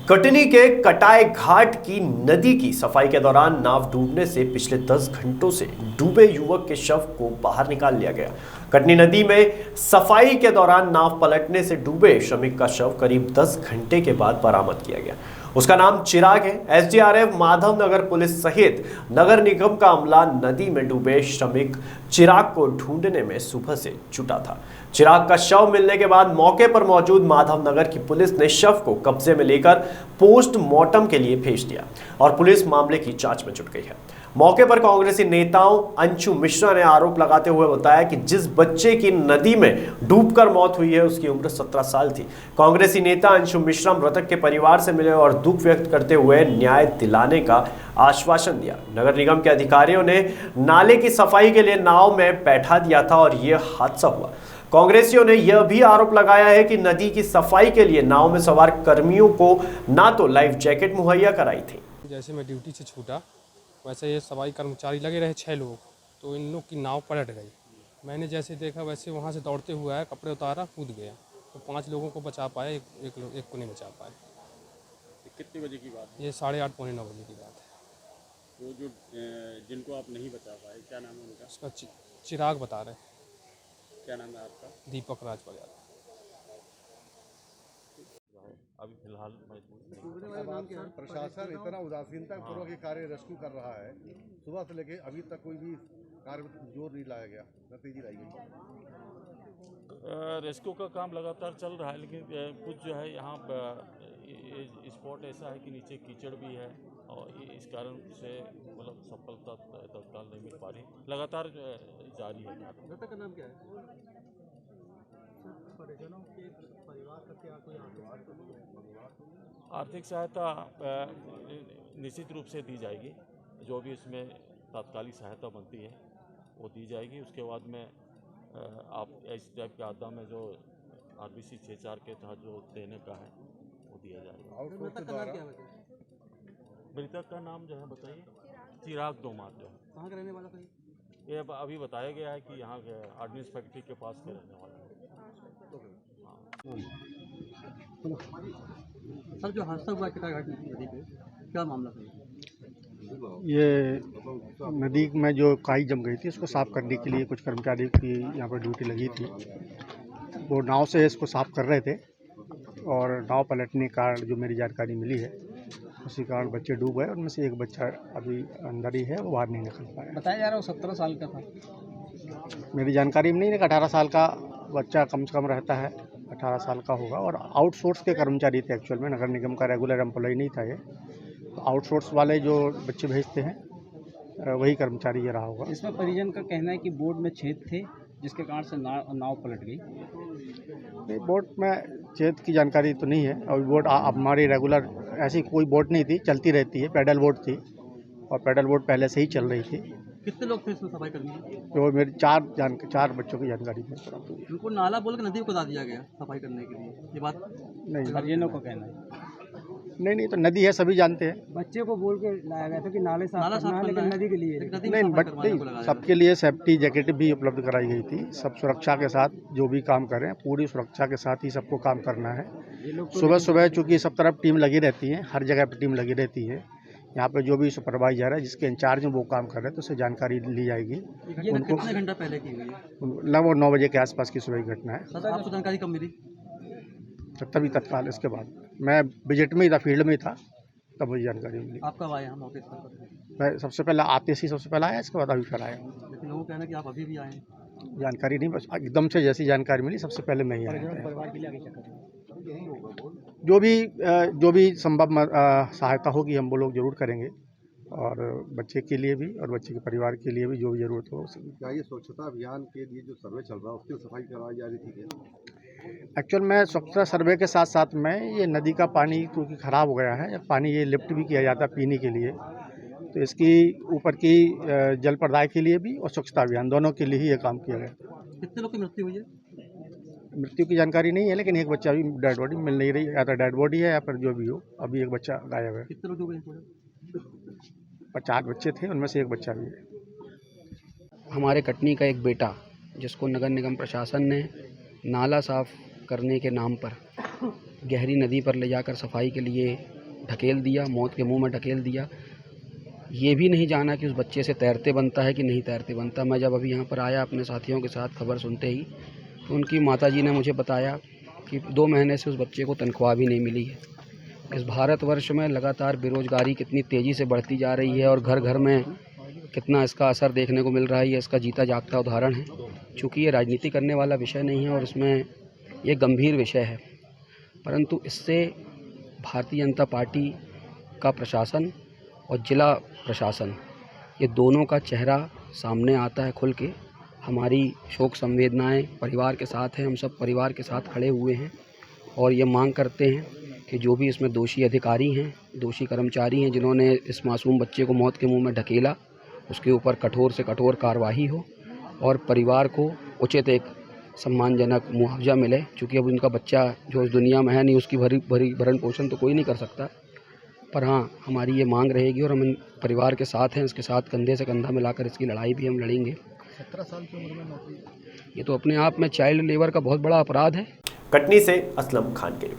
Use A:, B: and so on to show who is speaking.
A: कटनी के कटाई घाट की नदी की सफाई के दौरान नाव डूबने से पिछले 10 घंटों से डूबे युवक के शव को बाहर निकाल लिया गया। कटनी नदी में सफाई के दौरान नाव पलटने से डूबे श्रमिक का शव करीब 10 घंटे के बाद बरामद किया गया। उसका नाम चिराग है। एसडीआरएफ, माधव नगर पुलिस सहित नगर निगम का अमला नदी में डूबे श्रमिक चिराग को ढूंढने में सुबह से जुटा था। चिराग का शव मिलने के बाद मौके पर मौजूद माधव नगर की पुलिस ने शव को कब्जे में लेकर पोस्टमार्टम के लिए भेज दिया और पुलिस मामले की जांच में जुट गई है। मौके पर कांग्रेसी नेताओं अंशु मिश्रा ने आरोप लगाते हुए बताया कि जिस बच्चे की नदी में डूबकर मौत हुई है उसकी उम्र 17 साल थी। कांग्रेसी नेता अंशु मिश्रा मृतक के परिवार से मिले और दुख व्यक्त करते हुए न्याय दिलाने का आश्वासन दिया। नगर निगम के अधिकारियों ने नाले की सफाई के लिए नाव में बैठा दिया था और यह हादसा हुआ। कांग्रेसियों ने यह भी आरोप लगाया है कि नदी की सफाई के लिए नाव में सवार कर्मियों को ना तो लाइफ जैकेट मुहैया कराई थी।
B: जैसे मैं ड्यूटी से छूटा वैसे ये सफाई कर्मचारी लगे रहे 6 लोग, तो इन लोग की नाव पलट गई। मैंने जैसे देखा वैसे वहाँ से दौड़ते हुए आया, कपड़े उतारा, कूद गया, तो 5 लोगों को बचा पाए, एक को नहीं बचा पाए।
C: कितने बजे की बात है?
B: ये 8:30 पौने 9 बजे की बात है।
C: तो जो जिनको आप नहीं बचा पाए, क्या नाम है उनका?
B: उसका चिराग बता रहे।
C: क्या नाम है आपका?
B: दीपक राज प्रजापति।
C: अभी फिलहाल
D: प्रशासन इतना उदासीनता पूर्वक ये कार्य रेस्क्यू कर रहा है, सुबह से लेके अभी तक कोई भी कार्य में जोर नहीं लाया गया, न तेजी लाई गई।
E: रेस्क्यू का काम लगातार चल रहा है, लेकिन कुछ जो है यहाँ स्पॉट ऐसा है कि नीचे कीचड़ भी है और इस कारण से मतलब सफलता तत्काल नहीं मिल पा रही। लगातार जारी है।
D: मृतक का नाम क्या है?
F: परिजनों के परिवार का क्या कोई
E: आर्थिक सहायता निश्चित रूप से दी जाएगी। जो भी इसमें तात्कालिक सहायता बनती है वो दी जाएगी। उसके बाद में आप इस टाइप के आपदा में जो RBC 6-4 के तहत जो देने का है वो दिया जाएगा। मृतक का नाम जो है बताइए। चिराग दोमार जो है।
F: कहाँ का रहने वाला था?
E: ये अभी बताया गया है कि यहाँ के ऑर्डिनेंस फैक्ट्री के पास के रहने वाला है।
F: सर, जो हादसा हुआ कटाई घाट नदी पे, क्या मामला था?
G: ये नदी में जो काई जम गई थी उसको साफ़ करने के लिए कुछ कर्मचारी की यहाँ पर ड्यूटी लगी थी। वो नाव से इसको साफ़ कर रहे थे और नाव पलटने का जो मेरी जानकारी मिली है उसी कारण बच्चे डूब गए। उनमें से एक बच्चा अभी अंदर ही है, वो बाहर नहीं निकल पाया।
F: बताया जा रहा है वो 17 साल का था।
G: मेरी जानकारी में नहीं है कि 18 साल का बच्चा कम से कम रहता है, 18 साल का होगा। और आउटसोर्स के कर्मचारी थे, एक्चुअल में नगर निगम का रेगुलर एम्प्लॉय नहीं था ये। तो आउटसोर्स वाले जो बच्चे भेजते हैं वही कर्मचारी ये रहा होगा।
F: इसमें परिजन का कहना है कि बोट में छेद थे जिसके कारण से नाव पलट गई।
G: बोट में छेद की जानकारी तो नहीं है। और बोट हमारी रेगुलर ऐसी कोई बोट नहीं थी, चलती रहती है, पैडल बोट थी और पैडल बोट पहले से ही चल रही थी।
F: कितने लोग थे इसमें सफाई करने?
G: तो मेरी चार बच्चों की जानकारी है।
F: उनको नाला बोल के नदी को कुदा दिया गया सफाई करने के लिए, ये बात
G: नहीं,
F: परिजनों का कहना है।
G: नहीं तो नदी है, सभी जानते हैं।
F: बच्चे को बोल के लाया गया था कि नाला साफ करना है, लेकिन नदी के लिए
G: नहीं, सबके लिए सेफ्टी जैकेट भी उपलब्ध कराई गई थी। सब सुरक्षा के साथ जो भी काम करें पूरी सुरक्षा के साथ ही सबको काम करना है। सुबह सुबह चूँकि सब तरफ टीम लगी रहती है, हर जगह पर टीम लगी रहती है। यहाँ पे जो भी सुपरवाइजर है जिसके इंचार्ज में वो काम कर रहे हैं तो उससे जानकारी ली जाएगी।
F: उनको कितने घंटा पहले की हुई है?
G: लगभग 9 बजे के आसपास की सुबह की घटना है।
F: आपको जानकारी कब मिली?
G: तभी तत्काल इसके बाद मैं विजिट में ही था, फील्ड में ही था, तब मुझे जानकारी मिली।
F: आप कब आए मौके पर?
G: मैं सबसे पहले आते ही सबसे पहले आया, इसके बाद अभी फिर आया।
F: लेकिन लोगों कहना कि आप अभी भी आए?
G: जानकारी नहीं, बस एकदम से जैसी जानकारी मिली सबसे पहले मैं ही आया।
F: परिवार के लिए आगे क्या करें?
G: जो भी संभव सहायता होगी हम वो लोग जरूर करेंगे और बच्चे के लिए भी और बच्चे के परिवार के लिए भी जो भी जरूरत हो।
D: क्या ये स्वच्छता अभियान के लिए जो सर्वे चल रहा है उसकी सफाई करवाई जा रही थी क्या?
G: एक्चुअल में स्वच्छता सर्वे के साथ साथ में ये नदी का पानी क्योंकि ख़राब हो गया है, पानी ये लिफ्ट भी किया जाता है पीने के लिए, तो इसकी ऊपर की जल प्रदाय के लिए भी और स्वच्छता अभियान दोनों के लिए ही ये काम किया गया।
F: कितने लोग की मृत्यु हुई है?
G: मृत्यु की जानकारी नहीं है, लेकिन एक बच्चा अभी डेड बॉडी मिल नहीं रही, या तो डेड बॉडी है या फिर जो भी हो, अभी एक बच्चा गायब है।
F: कितने लोग डूबे?
G: 50 बच्चे थे, उनमें से एक बच्चा भी है।
H: हमारे कटनी का एक बेटा जिसको नगर निगम प्रशासन ने नाला साफ करने के नाम पर गहरी नदी पर ले जाकर सफाई के लिए ढकेल दिया, मौत के मुंह में ढकेल दिया। ये भी नहीं जाना कि उस बच्चे से तैरते बनता है कि नहीं तैरते बनता। मैं जब अभी यहाँ पर आया अपने साथियों के साथ खबर सुनते ही, तो उनकी माताजी ने मुझे बताया कि 2 महीने से उस बच्चे को तनख्वाह भी नहीं मिली है। इस भारतवर्ष में लगातार बेरोजगारी कितनी तेज़ी से बढ़ती जा रही है और घर घर में कितना इसका असर देखने को मिल रहा है, ये इसका जीता जागता उदाहरण है। चूँकि ये राजनीति करने वाला विषय नहीं है और इसमें ये गंभीर विषय है, परंतु इससे भारतीय जनता पार्टी का प्रशासन और जिला प्रशासन, ये दोनों का चेहरा सामने आता है खुल के। हमारी शोक संवेदनाएं परिवार के साथ हैं, हम सब परिवार के साथ खड़े हुए हैं और ये मांग करते हैं कि जो भी इसमें दोषी अधिकारी हैं, दोषी कर्मचारी हैं जिन्होंने इस मासूम बच्चे को मौत के मुंह में ढकेला, उसके ऊपर कठोर से कठोर कार्रवाई हो और परिवार को उचित एक सम्मानजनक मुआवजा मिले। चूँकि अब उनका बच्चा जो इस दुनिया में है नहीं, उसकी भरण पोषण तो कोई नहीं कर सकता, पर हाँ हमारी ये मांग रहेगी और हम परिवार के साथ हैं, इसके साथ कंधे से कंधा मिलाकर इसकी लड़ाई भी हम लड़ेंगे।
D: 17 साल की उम्र में नौकरी,
H: ये तो अपने आप में चाइल्ड लेबर का बहुत बड़ा अपराध है।
A: कटनी से असलम खान के लिए।